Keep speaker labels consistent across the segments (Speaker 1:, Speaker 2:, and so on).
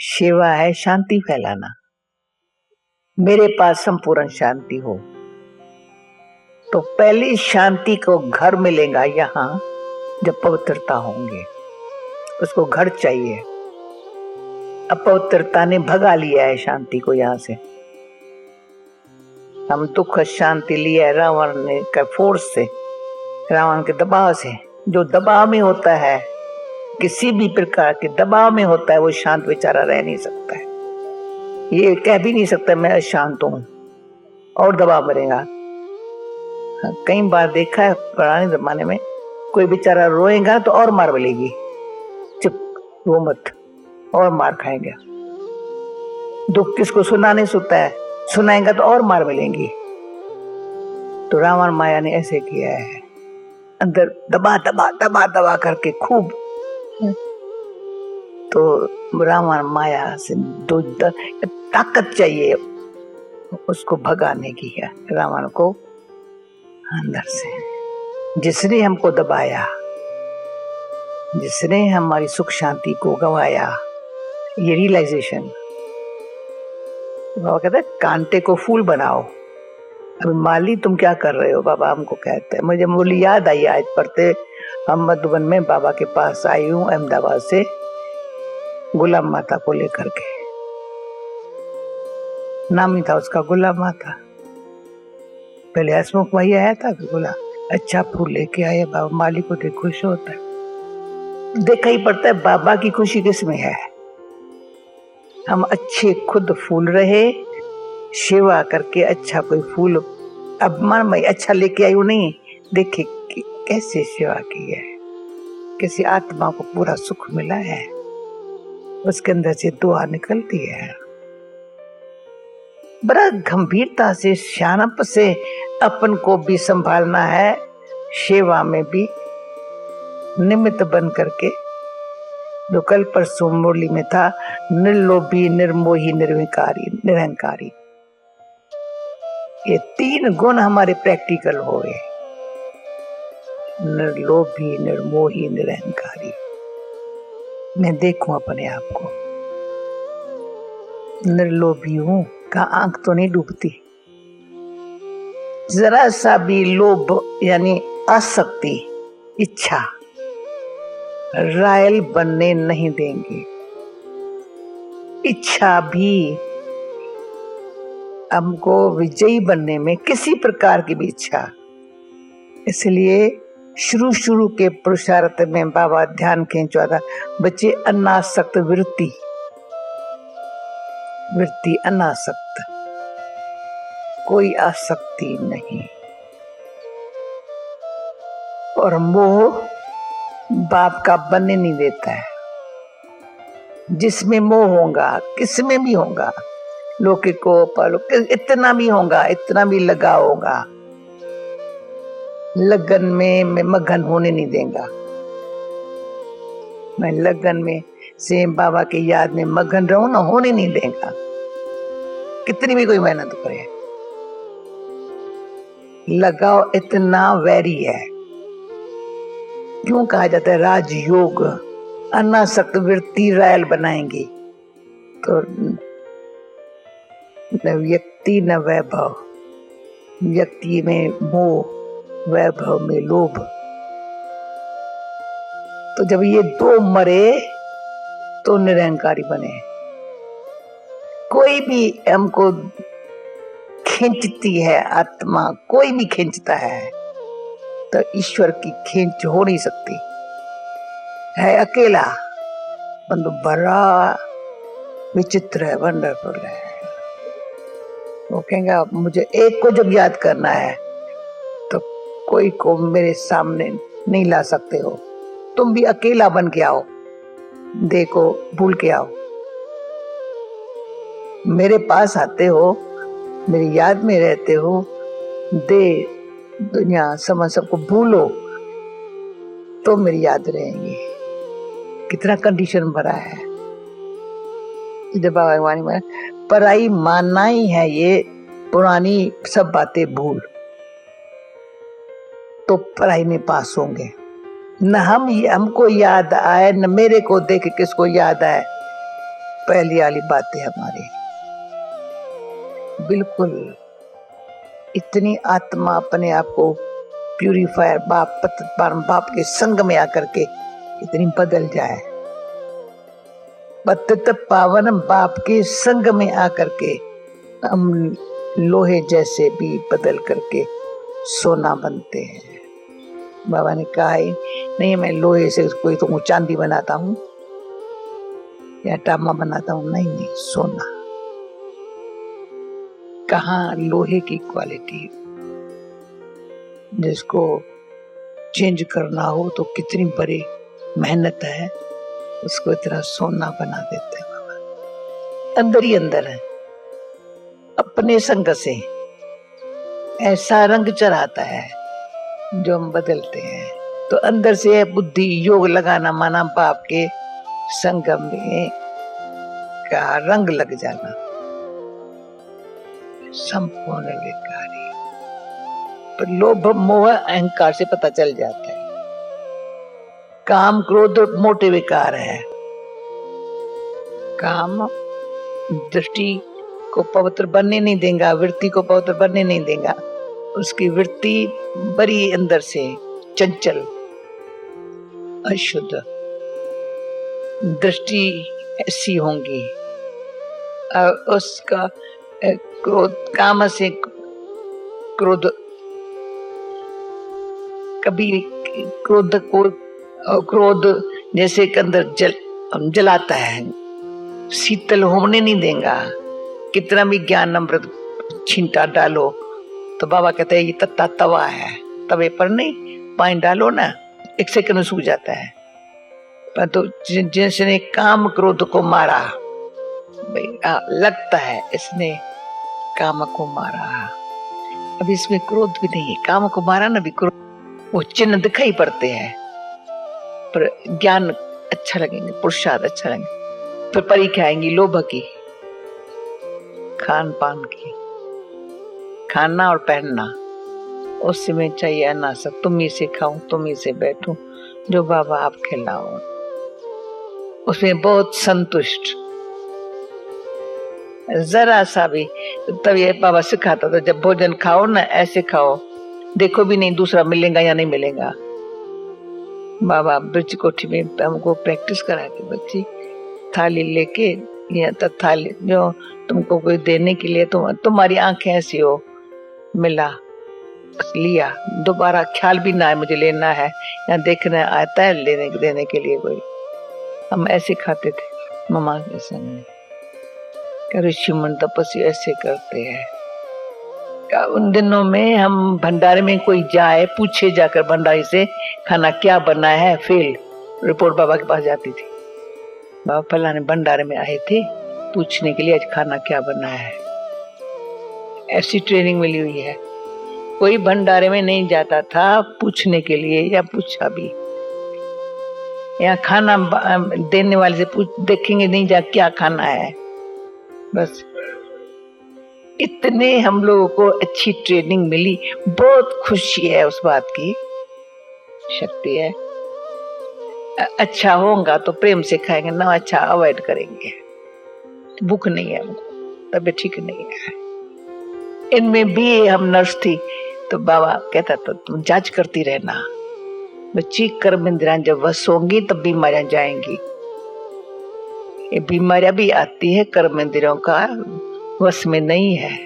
Speaker 1: सेवा है शांति फैलाना। मेरे पास संपूर्ण शांति हो तो पहली शांति को घर मिलेगा यहाँ जब पवित्रता होंगे। उसको घर चाहिए। अपवित्रता ने भगा लिया है शांति को यहाँ से। हम दुख शांति लिया है रावण ने का फोर्स से, रावण के दबाव से। जो दबाव में होता है, किसी भी प्रकार के दबाव में होता है, वो शांत बेचारा रह नहीं सकता है। ये कह भी नहीं सकता मैं अशांत हूं और दबाव मरेगा। कई बार देखा है पुराने जमाने में, कोई बेचारा रोएगा तो और मार मिलेगी, चुप रो मत, और मार खाएगा। दुख किसको सुना नहीं सुनता है, सुनाएगा तो और मार मिलेंगी। तो रावण माया ने ऐसे किया है, अंदर दबा दबा दबा दबा करके खूब। तो रावण माया से ताकत चाहिए उसको भगाने की है, रावण को अंदर से। जिसने हमको दबाया, जिसने हमारी सुख शांति को गवाया, ये रियलाइजेशन। बाबा कहते हैं कांटे को फूल बनाओ। अभी माली तुम क्या कर रहे हो, बाबा हमको कहते हैं। मुझे बोली याद आई, आज पढ़ते हम मधुबन में बाबा के पास आई हूँ अहमदाबाद से, गुलाम माता को लेकर के। नाम ही था उसका गुलाम माता। पहले हसमुख भाई आया था, गुलाम अच्छा फूल लेके आए, बाबा माली को देख खुश होता है। देखा ही पड़ता है बाबा की खुशी किसमें है। हम अच्छे खुद फूल रहे, सेवा करके अच्छा कोई फूल अब मन में अच्छा लेके आई हूं, नहीं देखे कैसे सेवा की है, कैसे आत्मा को पूरा सुख मिला है, उसके अंदर से दुआ निकलती है। बड़ा गंभीरता से शानप से अपन को भी संभालना है, सेवा में भी निमित्त बन करके। जो कल परसों मुरली में था, निर्लोभी निर्मोही निर्विकारी निरहंकारी, ये तीन गुण हमारे प्रैक्टिकल हो गए। निर्लोभी निर्मोही निरहंकारी। मैं देखूं अपने आप को, निर्लोभी हूं का आंख तो नहीं डूबती। जरा सा भी लोभ यानी आसक्ति, इच्छा रायल बनने नहीं देंगे। इच्छा भी हमको विजयी बनने में, किसी प्रकार की भी इच्छा। इसलिए शुरू के पुरुषार्थ में बाबा ध्यान खींचवा था, बच्चे अनासक्त वृत्ति, वृत्ति अनासक्त, कोई आसक्ति नहीं। और मोह बाप का बनने नहीं देता है। जिसमें मोह होगा, किसमें भी होगा, लौकिको परलौकिक, इतना भी होगा, इतना भी लगा होगा, लगन में मैं मगन होने नहीं देगा। मैं लगन में से बाबा की याद में मगन रहूं ना, होने नहीं देगा, कितनी भी कोई मेहनत करे। लगाओ इतना वैरी है। क्यों कहा जाता है राजयोग, अनासक्त वृत्ति रायल बनाएंगी तो न व्यक्ति न वैभव। व्यक्ति में मोह, वैभव में लोभ। तो जब ये दो मरे तो निरहंकारी बने। कोई भी हमको खींचती है आत्मा, कोई भी खींचता है, तो ईश्वर की खींच हो नहीं सकती है। अकेला बंदो बड़ा विचित्र है, वंडरफुल है। वो कहेंगे मुझे एक को जब याद करना है तो कोई को मेरे सामने नहीं ला सकते हो। तुम भी अकेला बन के आओ, देखो भूल के आओ, मेरे पास आते हो, मेरी याद में रहते हो, दे दुनिया समझ सबको भूलो तो मेरी याद रहेंगी। कितना कंडीशन भरा है। जब भगवान में पराई मानना ही है, ये पुरानी सब बातें भूल, तो पराई में पास होंगे। न हमको याद आए, न मेरे को देख किसको याद आए। पहली वाली बातें हमारी बिल्कुल इतनी आत्मा अपने आप को प्यूरिफायर बाप के संग में आकर के इतनी बदल जाए, पतित पावन बाप के संग में आकर के हम लोहे जैसे भी बदल करके सोना बनते हैं। बाबा ने कहा ही नहीं मैं लोहे से कोई तो चांदी बनाता हूँ या तांबा बनाता हूँ, नहीं नहीं, सोना। कहाँ लोहे की क्वालिटी जिसको चेंज करना हो तो कितनी बड़ी मेहनत है, उसको इतना सोना बना देते हैं बाबा। अंदर ही अंदर है, अपने संग से ऐसा रंग चढ़ाता है जो हम बदलते हैं। तो अंदर से बुद्धि योग लगाना माना बाप के संगम में का रंग लग जाना, संपूर्ण विकारी। पर लोभ मोह अहंकार से पता चल जाता है। काम क्रोध मोटे विकार है। काम दृष्टि को पवित्र बनने नहीं देगा, वृत्ति को पवित्र बनने नहीं देगा। उसकी वृत्ति बड़ी अंदर से चंचल अशुद्ध, दृष्टि ऐसी होंगी। उसका क्रोध, काम से क्रोध, कभी क्रोध जैसे के अंदर जलाता है, शीतल होने नहीं देगा। कितना भी ज्ञान अमृत छींटा डालो तो बाबा कहते हैं ये तत्ता तवा है, तवे पर नहीं पानी डालो ना 1 सेकंड में सूख जाता है। पर तो जिसने काम क्रोध को मारा, भाई लगता है इसने काम को मारा। अब इसमें क्रोध भी नहीं है, काम को मारा ना भी क्रोध, वो चिन्ह दिखाई पड़ते हैं पर ज्ञान अच्छा लगेंगे, पुरुषार्थ अच्छा लगेंगे। फिर परीक्षा आएंगी लोभ की, खान पान की, खाना और पहनना, उसमें चाहिए अनासक, तुम ही से खाऊं तुम ही से बैठूं, जो बाबा आप खिलाओ, उसमें बहुत संतुष्ट। जरा सा भी तब ये बाबा सिखाता था, जब भोजन खाओ ना ऐसे खाओ, देखो भी नहीं दूसरा मिलेगा या नहीं मिलेगा। बाबा ब्रज कोठी में हमको प्रैक्टिस करा के बच्ची थाली लेके, या तो थाली जो तुमको कोई देने के लिए, तुम्हारी आंखें ऐसी हो, मिला लिया, दोबारा ख्याल भी ना है मुझे लेना है या देखना आता है लेने देने के लिए कोई। हम ऐसे खाते थे मम्मा के संग। ऋषि मुनि तपस्वी ऐसे करते हैं। उन दिनों में हम भंडारे में कोई जाए, पूछे जाकर भंडारी से खाना क्या बना है, फेल रिपोर्ट बाबा के पास जाती थी। बाबा फलाने भंडारे में आए थे पूछने के लिए आज खाना क्या बना है। ऐसी ट्रेनिंग मिली हुई है। कोई भंडारे में नहीं जाता था पूछने के लिए, या पूछा भी, या खाना देने वाले से पूछ देखेंगे नहीं जा क्या खाना है। बस इतने हम लोगों को अच्छी ट्रेनिंग मिली, बहुत खुशी है उस बात की, शक्ति है। अच्छा होगा तो प्रेम से खाएंगे, ना अच्छा अवॉइड करेंगे। भूख नहीं है हमको, तबीयत ठीक नहीं है। इनमें भी हम नर्स थी तो बाबा कहता था तुम जांच करती रहना, बच्ची कर्म इंद्रियां जब वश होंगी तब बीमारियां जाएंगी। ये बीमारियां भी आती है, कर्म इंद्रियों का वश में नहीं है।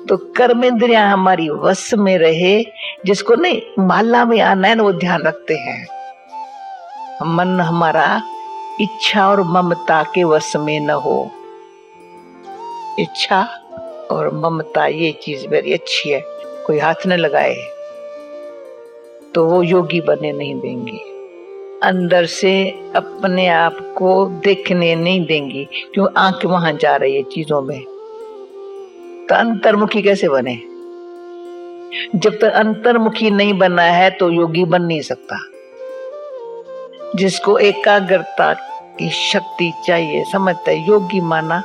Speaker 1: तो कर्म इंद्रियां हमारी वश में रहे, जिसको नहीं माला में आना है ना वो ध्यान रखते हैं। मन हमारा इच्छा और ममता के वश में न हो। इच्छा और ममता ये चीज बड़ी अच्छी है, कोई हाथ न लगाए तो वो योगी बने नहीं देंगी। अंदर से अपने आप को देखने नहीं देंगी, क्यों आंख वहां जा रही है चीजों में। तो अंतर्मुखी कैसे बने? जब तक अंतर्मुखी नहीं बना है तो योगी बन नहीं सकता। जिसको एकाग्रता की शक्ति चाहिए, समझता है योगी माना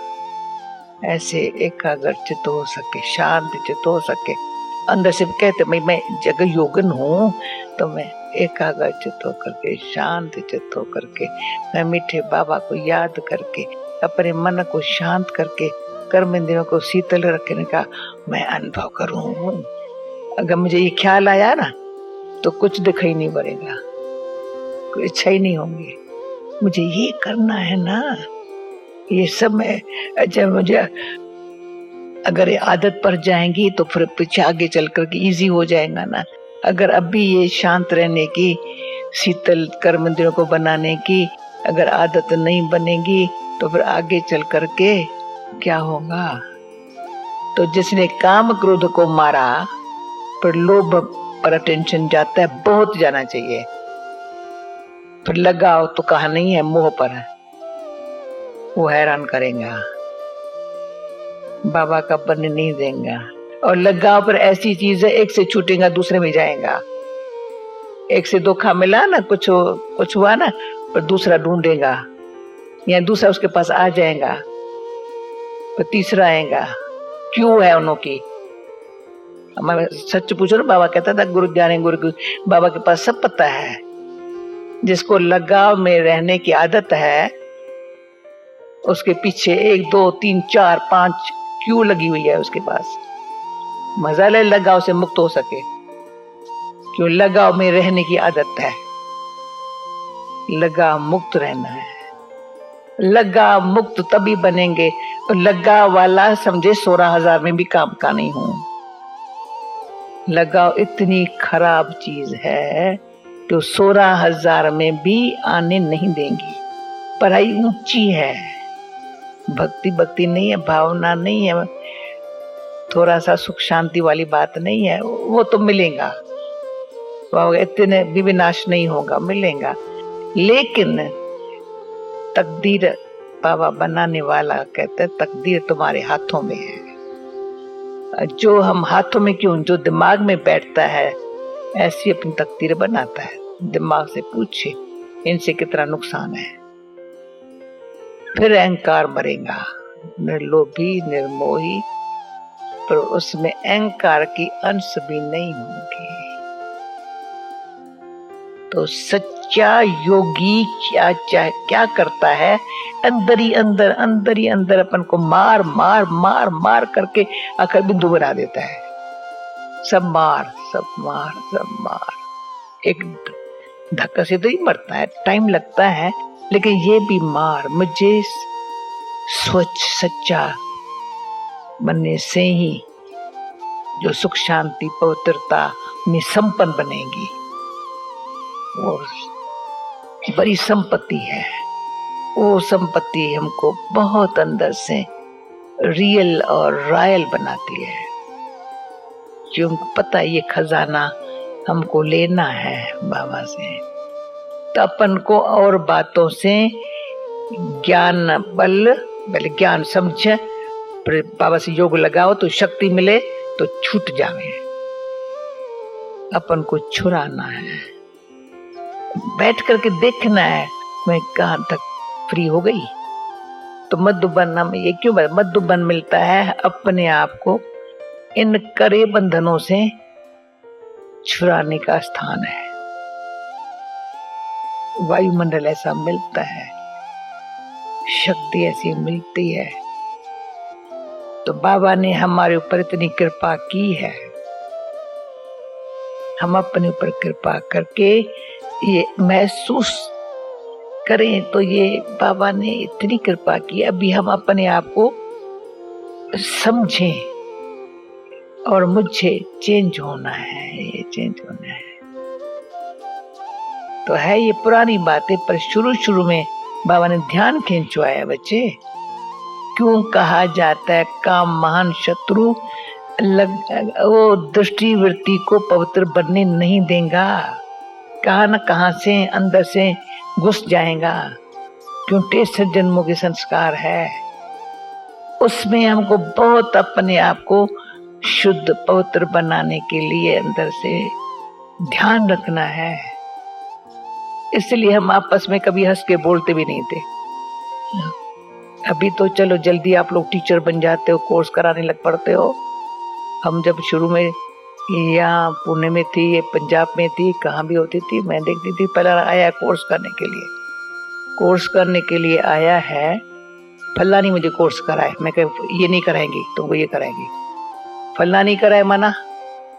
Speaker 1: ऐसे एकाग्र चित्त हो सके, शांत चित्त हो सके। अंदर से कहते मैं जगह योगन हूँ तो मैं एकाग्र चित्त होकर के, शांत चित्त होकर के, मैं मीठे बाबा को याद करके अपने मन को शांत करके कर्म इंद्रियों को शीतल रखने का मैं अनुभव करूं। अगर मुझे ये ख्याल आया ना तो कुछ दिखाई नहीं पड़ेगा, कोई इच्छा ही नहीं होंगी। मुझे ये करना है ना, ये सब मैं जब मुझे अगर ये आदत पड़ जाएंगी तो फिर पीछे आगे चल करके इजी हो जाएगा ना। अगर अभी ये शांत रहने की, शीतल कर्म इंद्रियों को बनाने की अगर आदत नहीं बनेगी तो फिर आगे चल करके क्या होगा। तो जिसने काम क्रोध को मारा फिर लोभ पर अटेंशन जाता है, बहुत जाना चाहिए। फिर लगाओ तो कहा नहीं है, मोह पर है, वो हैरान करेगा, बाबा का बनने नहीं देगा। और लगाव पर ऐसी चीज है, एक से छूटेगा दूसरे में जाएगा। एक से धोखा मिला ना, कुछ हुआ ना, पर दूसरा ढूंढेगा या दूसरा उसके पास आ जाएगा, पर तीसरा आएगा। क्यों है उनकी? हमारे सच पूछो ना, बाबा कहता था गुरु जाने गुरु, बाबा के पास सब पता है। जिसको लगाव में रहने की आदत है उसके पीछे 1 2 3 4 5 क्यों लगी हुई है उसके पास। मजा ले लगाव से मुक्त हो सके, क्यों लगाव में रहने की आदत है। लगाव मुक्त रहना है। लगाव मुक्त तभी बनेंगे, लगाव वाला समझे 16,000 में भी काम का नहीं हूं। लगाव इतनी खराब चीज है तो 16,000 में भी आने नहीं देंगी। पढ़ाई ऊंची है, भक्ति नहीं है, भावना नहीं है, थोड़ा सा सुख शांति वाली बात नहीं है, वो तो मिलेगा, इतने भी विनाश नहीं होगा, मिलेगा। लेकिन तकदीर बाबा बनाने वाला कहते हैं तकदीर तुम्हारे हाथों में है। जो हम हाथों में क्यों, जो दिमाग में बैठता है ऐसी अपनी तकदीर बनाता है। दिमाग से पूछे इनसे कितना नुकसान है। फिर अहंकार मरेगा, निर्लोभी निर्मोही, पर उसमें अहंकार की अंश भी नहीं होंगे। तो सच्चा योगी क्या करता है, अंदर ही अंदर अपन को मार मार मार मार करके आखिर बिंदु बना देता है। सब मार सब मार सब मार, एक धक्का से तो ही मरता है, टाइम लगता है, लेकिन ये भी मार मुझे स्वच्छ सच्चा बनने से ही जो सुख शांति पवित्रता में संपन्न बनेगी। और बड़ी संपत्ति है, वो संपत्ति हमको बहुत अंदर से रियल और रॉयल बनाती है। जो हमको पता है ये खजाना हमको लेना है बाबा से, तो अपन को और बातों से ज्ञान बल ज्ञान समझ बाबा से योग लगाओ तो शक्ति मिले तो छूट जावे। अपन को छुड़ाना है, बैठ करके देखना है मैं कहां तक फ्री हो गई। तो मधुबन हमें ये क्यों मधुबन मिलता है, अपने आप को इन करे बंधनों से छुड़ाने का स्थान है। वायुमंडल ऐसा मिलता है, शक्ति ऐसी मिलती है। तो बाबा ने हमारे ऊपर इतनी कृपा की है, हम अपने ऊपर कृपा करके ये महसूस करें तो ये बाबा ने इतनी कृपा की। अभी हम अपने आप को समझें और मुझे चेंज होना है, ये चेंज होना है। तो है ये पुरानी बातें, पर शुरू में बाबा ने ध्यान खींचवाया। बच्चे क्यों कहा जाता है काम महान शत्रु, वो दृष्टि वृत्ति को पवित्र बनने नहीं देगा, कहाँ न कहाँ से अंदर से घुस जाएगा। क्यों 63 जन्मों के संस्कार है, उसमें हमको बहुत अपने आप को शुद्ध पवित्र बनाने के लिए अंदर से ध्यान रखना है। इसलिए हम आपस में कभी हंस के बोलते भी नहीं थे। अभी तो चलो जल्दी आप लोग टीचर बन जाते हो, कोर्स कराने लग पड़ते हो। हम जब शुरू में यहाँ पुणे में थी, ये पंजाब में थी, कहाँ भी होती थी, मैं देखती थी पहले आया कोर्स करने के लिए, कोर्स करने के लिए आया है फलानी मुझे कोर्स कराए, मैं कह ये नहीं कराएंगी, तुमको ये कराएंगी। फलानी कराए मना,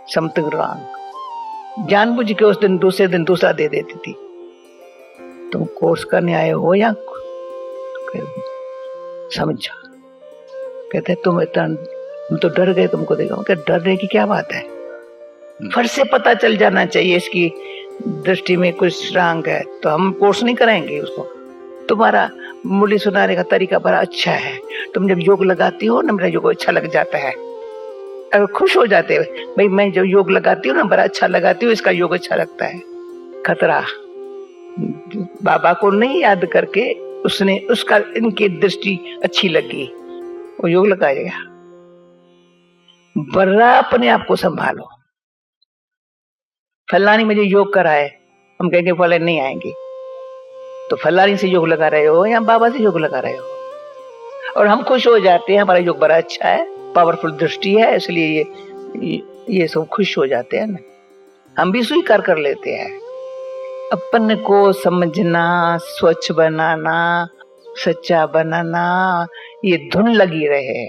Speaker 1: समथिंग रॉन्ग। जानबूझ के उस दिन दूसरे दिन दूसरा दे देती थी। तुम कोर्स करने आए हो या समझा। कहते तुम तो डर गए, तुमको देखा। डरने की क्या बात है, फट से पता चल जाना चाहिए इसकी दृष्टि में कुछ रंग है, तो हम कोर्स नहीं कराएंगे उसको। तुम्हारा मुरली सुनाने का तरीका बड़ा अच्छा है, तुम जब योग लगाती हो ना, मेरा योग अच्छा लग जाता है, और खुश हो जाते हो भाई, मैं जब योग लगाती हूँ ना बड़ा अच्छा लगाती हूँ, इसका योग अच्छा लगता है। खतरा। बाबा को नहीं याद करके उसने उसका इनकी दृष्टि अच्छी लगी, वो योग लगाएगा। बर्रा अपने आप को संभालो। फलानी मुझे योग कराए, हम कहेंगे फलानी नहीं आएंगे, तो फलानी से योग लगा रहे हो या बाबा से योग लगा रहे हो, और हम खुश हो जाते हैं, हमारा योग बड़ा अच्छा है, पावरफुल दृष्टि है, इसलिए ये सब खुश हो जाते हैं ना, हम भी स्वीकार कर लेते हैं। अपन को समझना, स्वच्छ बनाना, सच्चा बनाना, ये धुन लगी रहे।